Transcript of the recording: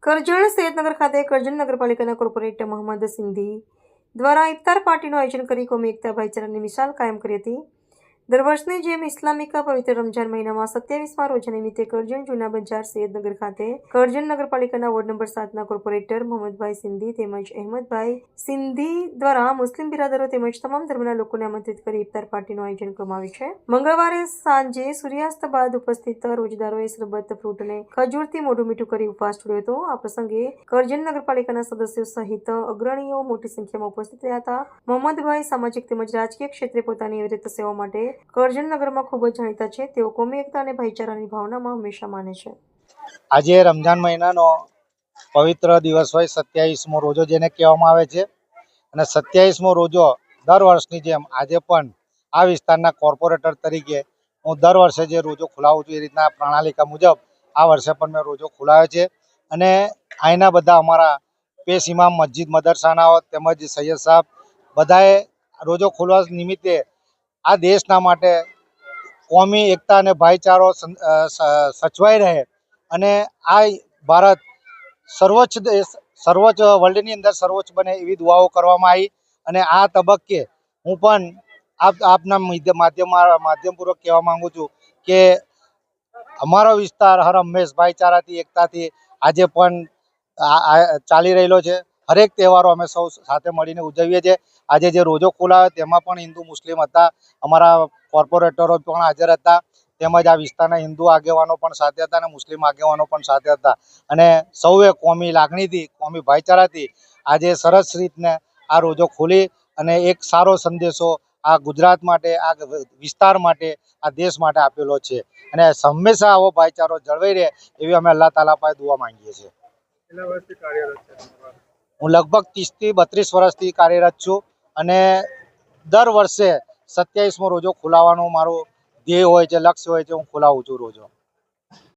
કરજણ સૈયદનગર ખાતે કરજણ નગરપાલિકાના કોર્પોરેટર મોહમ્મદ સિંધી દ્વારા ઇફતાર પાર્ટીનું આયોજન કરી કોમી એકતા ભાઈચારાની મિસાલ કાયમ કરી હતી। દર વર્ષની જેમ ઇસ્લામિક પવિત્ર રમઝાન મહિનામાં 27મા રોજા નિમિત્તે કરજણ જૂના બજાર સૈયદનગર ખાતે કરજણ નગરપાલિકાના વોર્ડ નંબર 7ના કોર્પોરેટર મોહમ્મદભાઈ સિંધી તેમજ અહેમદભાઈ સિંધી દ્વારા મુસ્લિમ બિરાદરો તેમજ તમામ ધર્મના લોકોને આમંત્રિત કરી ઇફતાર પાર્ટીનું આયોજન કરવામાં આવ્યું છે। મંગળવારે સાંજે સૂર્યાસ્ત બાદ ઉપસ્થિત રોજદારોએ શરબત ફ્રૂટ અને ખજૂરથી મોઢું મીઠું કરી ઉપવાસ છોડ્યો હતો। આ પ્રસંગે કરજણ નગરપાલિકાના સદસ્યો સહિત અગ્રણીઓ મોટી સંખ્યામાં ઉપસ્થિત રહ્યા હતા। મોહમ્મદભાઈ સામાજિક તેમજ રાજકીય ક્ષેત્રે પોતાની અવિરત સેવા માટે કરજણ નગરમાં ખૂબ જ જાણીતા છે। તેઓ કોમી એકતા અને ભાઈચારાની ભાવનામાં હંમેશા માને છે। આજે રમઝાન મહિનાનો પવિત્ર દિવસ હોય 27મો રોજો જેને કહેવામાં આવે છે અને 27મો રોજો દર વર્ષની જેમ આજે પણ આ વિસ્તારના કોર્પોરેટર તરીકે હું દર વર્ષે જે રોજો ખોલાવું છું એ રીતના પ્રણાલિકા મુજબ આ વર્ષે પણ મેં રોજો ખોલાવ્યો છે અને અહીંના બધા અમારા પેશ ઇમામ મસ્જિદ મદરસાનાઓ તેમજ સૈયદ સાહેબ બધાએ રોજો ખોલવા નિમિત્તે આ દેશના માટે કોમી એકતા અને ભાઈચારો સચવાઈ રહે અને આ ભારત સર્વોચ્ચ દેશ સર્વોચ્ચ વર્લ્ડની અંદર સર્વોચ્ચ બને એવી દુઆઓ કરવામાં આવી અને આ તબક્કે હું પણ આપના માધ્યમપૂર્વક કહેવા માંગુ છું કે અમારો વિસ્તાર હર હંમેશ ભાઈચારાથી એકતાથી આજે પણ ચાલી રહેલો છે। હરેક તહેવારો અમે સૌ સાથે મળીને ઉજવીએ છીએ। આજે જે રોજો ખોલાવ્યો તેમાં પણ હિન્દુ મુસ્લિમ હતા, અમારા કોર્પોરેટરો પણ હાજર હતા તેમજ આ વિસ્તારના હિન્દુ આગેવાનો પણ સાથે હતા અને મુસ્લિમ આગેવાનો પણ સાથે હતા અને સૌએ કોમી લાગણીથી કોમી ભાઈચારાથી આજે સરસ રીતને આ રોજો ખોલી અને એક સારો સંદેશો આ ગુજરાત માટે આ વિસ્તાર માટે આ દેશ માટે આપેલો છે અને હંમેશા આવો ભાઈચારો જળવાઈ રહે એવી અમે અલ્લાહ તાલા પાસે દુઆ માંગીએ છીએ। હું લગભગ 30 થી 32 વર્ષથી કાર્યરત છું અને દર વર્ષે 27મો રોજો ખોલાવવાનું મારું ધ્યેય હોય છે, લક્ષ્ય હોય છે, હું ખોલાવું છું રોજો।